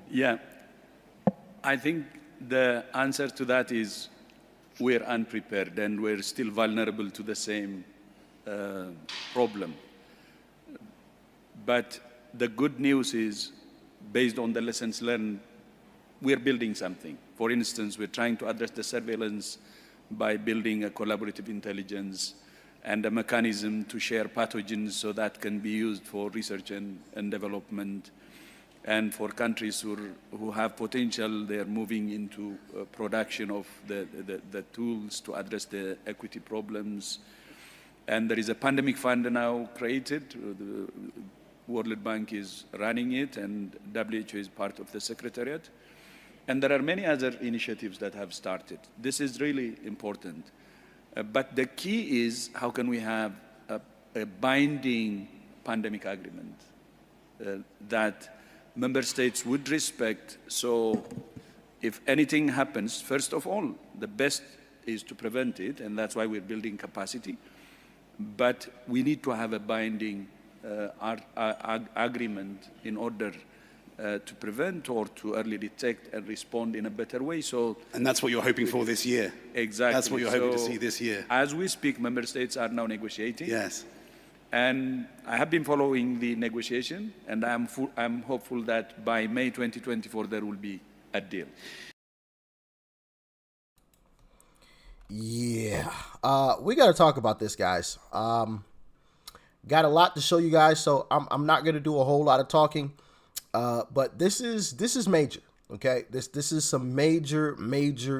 Yeah, I think the answer to that is we're unprepared and we're still vulnerable to the same problem. But the good news is, based on the lessons learned, we're building something. For instance, we're trying to address the surveillance by building a collaborative intelligence and a mechanism to share pathogens so that can be used for research and development. And for countries who have potential, they're moving into production of the tools to address the equity problems. And there is a pandemic fund now created. The World Bank is running it, and WHO is part of the secretariat. And there are many other initiatives that have started. This is really important. But the key is, how can we have a binding pandemic agreement that member states would respect? So if anything happens, first of all, the best is to prevent it, and that's why we're building capacity. But we need to have a binding agreement in order to prevent or to early detect and respond in a better way. And that's what you're hoping for this year. Exactly. That's what you're hoping to see this year. As we speak, member states are now negotiating. Yes. And I have been following the negotiation, and I'm hopeful that by May 2024 there will be a deal. Yeah, we got to talk about this, guys. Got a lot to show you guys, so I'm not going to do a whole lot of talking. But this is major. Okay, this is some major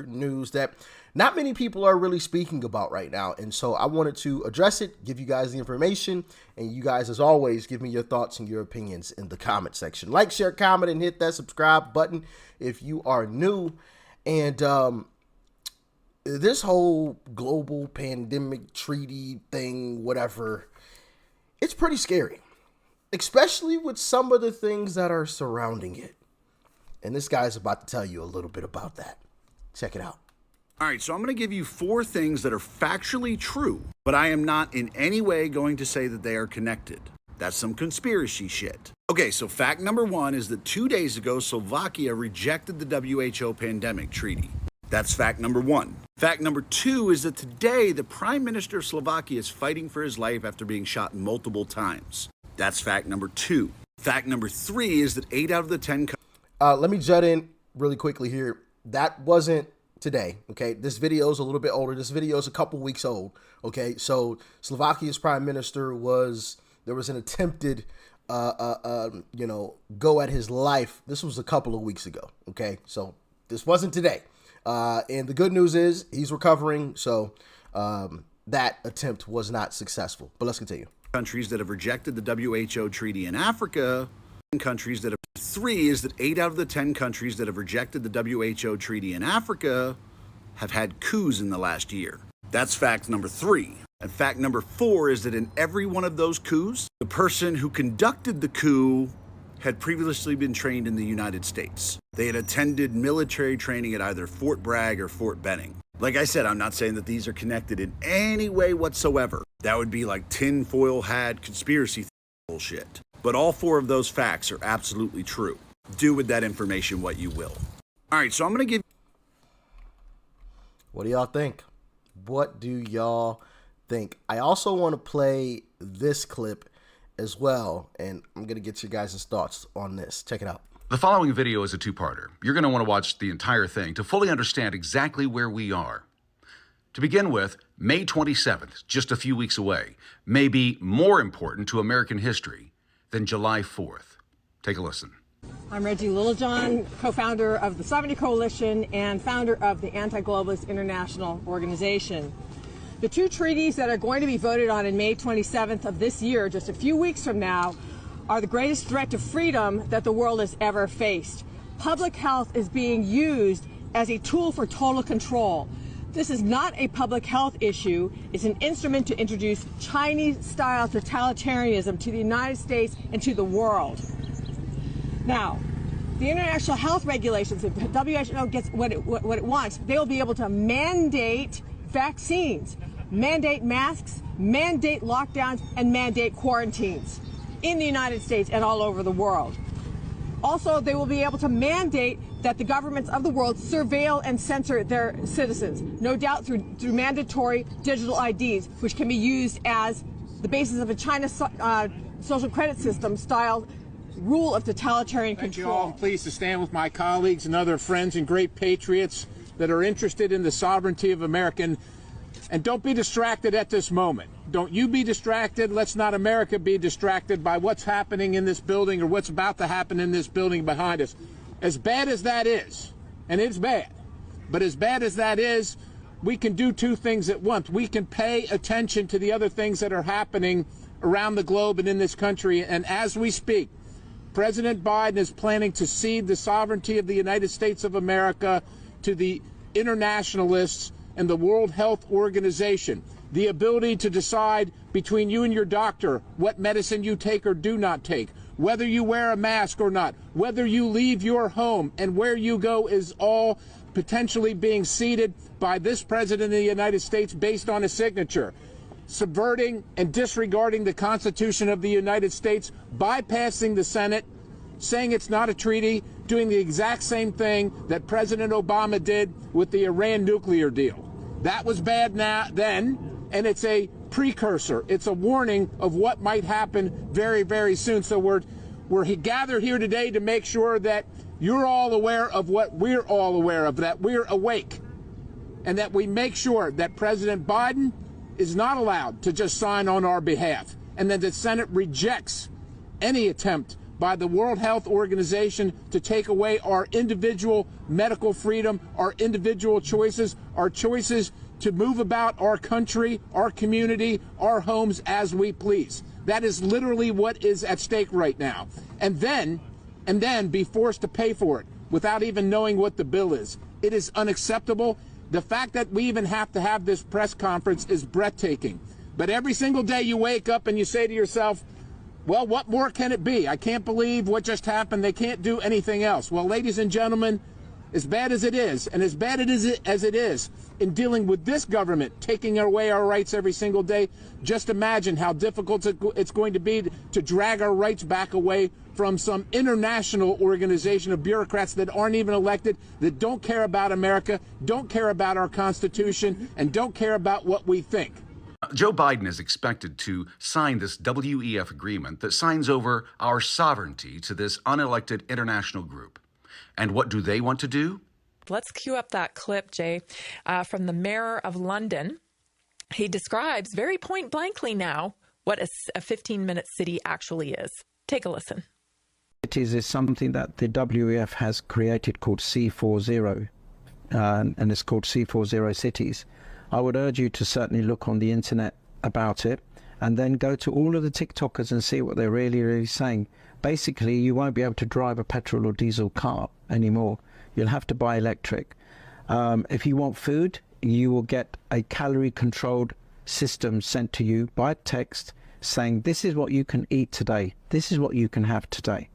news that not many people are really speaking about right now, and so I wanted to address it, give you guys the information, and you guys, as always, give me your thoughts and your opinions in the comment section. Like, share, comment, and hit that subscribe button if you are new. And this whole global pandemic treaty thing, whatever, it's pretty scary, especially with some of the things that are surrounding it. And this guy's about to tell you a little bit about that. Check it out. All right, so I'm going to give you 4 things that are factually true, but I am not in any way going to say that they are connected. That's some conspiracy shit. Okay, so fact number 1 is that 2 days ago, Slovakia rejected the WHO pandemic treaty. That's fact number 1. Fact number 2 is that today, the Prime Minister of Slovakia is fighting for his life after being shot multiple times. That's fact number 2. Fact number 3 is that 8 out of the 10... Let me jut in really quickly here. That wasn't today, okay? This video is a little bit older. This video is a couple weeks old, okay? So Slovakia's Prime Minister there was an attempted, go at his life. This was a couple of weeks ago, okay? So this wasn't today. And the good news is he's recovering, so that attempt was not successful. But let's continue. Countries that have rejected the WHO treaty in Africa, countries that have... 3 is that 8 out of the 10 countries that have rejected the WHO treaty in Africa have had coups in the last year. That's fact number 3. And fact number 4 is that in every one of those coups, the person who conducted the coup had previously been trained in the United States. They had attended military training at either Fort Bragg or Fort Benning. Like I said, I'm not saying that these are connected in any way whatsoever. That would be like tinfoil hat conspiracy bullshit. But all 4 of those facts are absolutely true. Do with that information what you will. All right, so I'm going to give... What do y'all think? What do y'all think? I also want to play this clip as well, and I'm going to get you guys' thoughts on this. Check it out. The following video is a 2-parter. You're going to want to watch the entire thing to fully understand exactly where we are. To begin with, May 27th, just a few weeks away, may be more important to American history than July 4th. Take a listen. I'm Reggie Littlejohn, co-founder of the Sovereignty Coalition and founder of the Anti-Globalist International Organization. The 2 treaties that are going to be voted on in May 27th of this year, just a few weeks from now, are the greatest threat to freedom that the world has ever faced. Public health is being used as a tool for total control. This is not a public health issue. It's an instrument to introduce Chinese-style totalitarianism to the United States and to the world. Now, the international health regulations, if WHO gets what it wants, they will be able to mandate vaccines, mandate masks, mandate lockdowns, and mandate quarantines. in the United States and all over the world. Also, they will be able to mandate that the governments of the world surveil and censor their citizens, no doubt through mandatory digital IDs, which can be used as the basis of a China social credit system style rule of totalitarian control. Thank you all. I'm pleased to stand with my colleagues and other friends and great patriots that are interested in the sovereignty of America. And don't be distracted at this moment. Don't you be distracted. Let's not America be distracted by what's happening in this building or what's about to happen in this building behind us. As bad as that is, and it's bad, but as bad as that is, we can do two things at once. We can pay attention to the other things that are happening around the globe and in this country. And as we speak, President Biden is planning to cede the sovereignty of the United States of America to the internationalists and the World Health Organization. The ability to decide between you and your doctor what medicine you take or do not take, whether you wear a mask or not, whether you leave your home and where you go is all potentially being ceded by this president of the United States based on a signature, subverting and disregarding the Constitution of the United States, bypassing the Senate, saying it's not a treaty, doing the exact same thing that President Obama did with the Iran nuclear deal. That was bad then, and it's a precursor. It's a warning of what might happen very, very soon. So we're gathered here today to make sure that you're all aware of what we're all aware of, that we're awake, and that we make sure that President Biden is not allowed to just sign on our behalf, and that the Senate rejects any attempt by the World Health Organization to take away our individual medical freedom, our individual choices, our choices to move about our country, our community, our homes as we please. That is literally what is at stake right now. And then be forced to pay for it without even knowing what the bill is. It is unacceptable. The fact that we even have to have this press conference is breathtaking. But every single day you wake up and you say to yourself, well, what more can it be? I can't believe what just happened. They can't do anything else. Well, ladies and gentlemen, as bad as it is, and as bad as it is in dealing with this government taking away our rights every single day, just imagine how difficult it's going to be to drag our rights back away from some international organization of bureaucrats that aren't even elected, that don't care about America, don't care about our Constitution, and don't care about what we think. Joe Biden is expected to sign this WEF agreement that signs over our sovereignty to this unelected international group. And what do they want to do? Let's cue up that clip, Jay, from the mayor of London. He describes very point blankly now what a 15-minute city actually is. Take a listen. Cities is something that the WEF has created called C40, and it's called C40 cities. I would urge you to certainly look on the internet about it and then go to all of the TikTokers and see what they're really saying. Basically, you won't be able to drive a petrol or diesel car anymore. You'll have to buy electric. If you want food, you will get a calorie-controlled system sent to you by text saying, this is what you can eat today. This is what you can have today.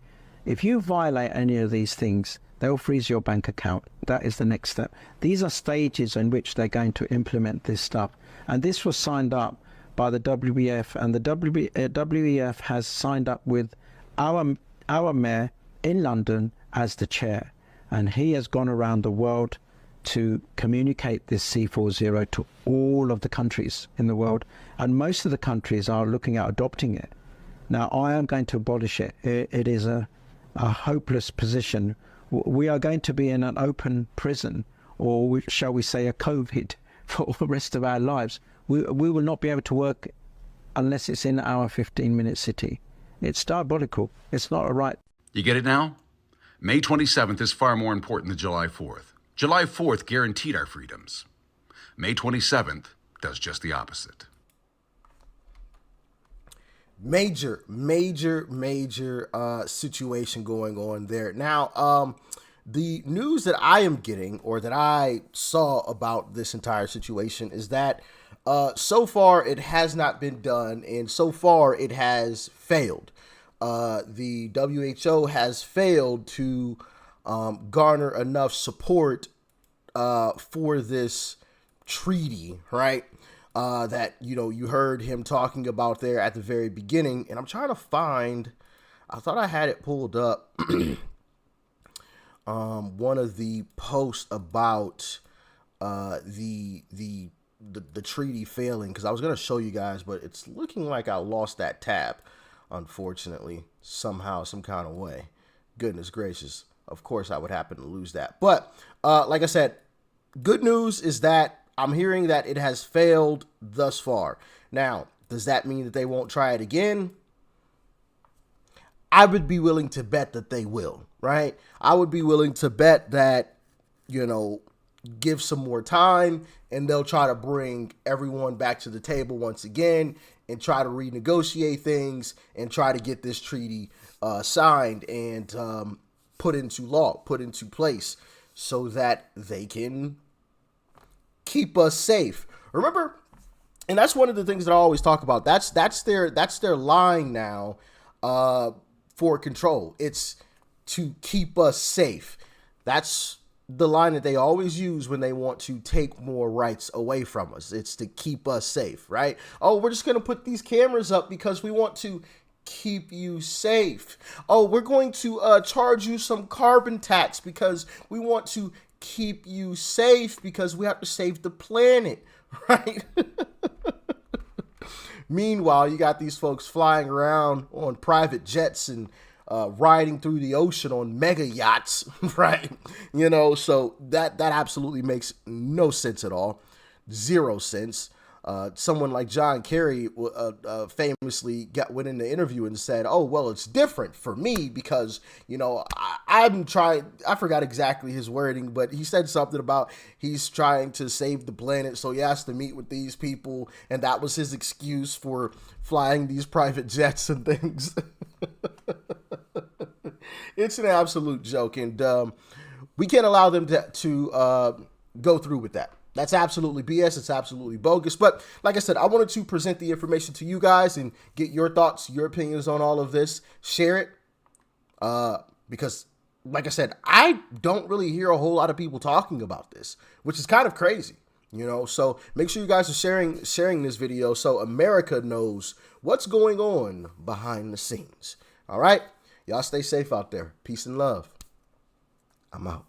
If you violate any of these things, they'll freeze your bank account. That is the next step. These are stages in which they're going to implement this stuff. And this was signed up by the WEF, and the WEF has signed up with our mayor in London as the chair. And he has gone around the world to communicate this C40 to all of the countries in the world. And most of the countries are looking at adopting it. Now, I am going to abolish it. It is a hopeless position. We are going to be in an open prison, or shall we say a COVID, for the rest of our lives. We will not be able to work unless it's in our 15-minute city. It's diabolical. It's not a right. You get it now? May 27th is far more important than July 4th. July 4th guaranteed our freedoms. May 27th does just the opposite. Major situation going on there. Now, the news that I am getting, or that I saw about this entire situation, is that so far it has not been done, and so far it has failed. The WHO has failed to garner enough support for this treaty, right? that, you heard him talking about there at the very beginning. And I'm trying to find, I thought I had it pulled up, one of the posts about the treaty failing, because I was going to show you guys, but it's looking like I lost that tab, unfortunately, somehow, some kind of way. Goodness gracious. Of course I would happen to lose that. But like I said, good news is that I'm hearing that it has failed thus far. Now, does that mean that they won't try it again? I would be willing to bet that they will, right? I would be willing to bet that, give some more time and they'll try to bring everyone back to the table once again and try to renegotiate things and try to get this treaty signed and put into law, put into place so that they can keep us safe. Remember, and that's one of the things that I always talk about. That's their line now for control. It's to keep us safe. That's the line that they always use when they want to take more rights away from us. It's to keep us safe, right? Oh, we're just going to put these cameras up because we want to keep you safe. Oh, we're going to charge you some carbon tax because we want to keep you safe because we have to save the planet, right? Meanwhile, you got these folks flying around on private jets and riding through the ocean on mega yachts, right? So that absolutely makes no sense at all. Zero sense. Someone like John Kerry famously went in the interview and said, oh, well, it's different for me because, I'm trying, I forgot exactly his wording, but he said something about he's trying to save the planet. So he has to meet with these people. And that was his excuse for flying these private jets and things. It's an absolute joke. And we can't allow them to go through with that. That's absolutely BS. It's absolutely bogus. But like I said, I wanted to present the information to you guys and get your thoughts, your opinions on all of this. Share it. Because like I said, I don't really hear a whole lot of people talking about this, which is kind of crazy, so make sure you guys are sharing this video so America knows what's going on behind the scenes. All right. Y'all stay safe out there. Peace and love. I'm out.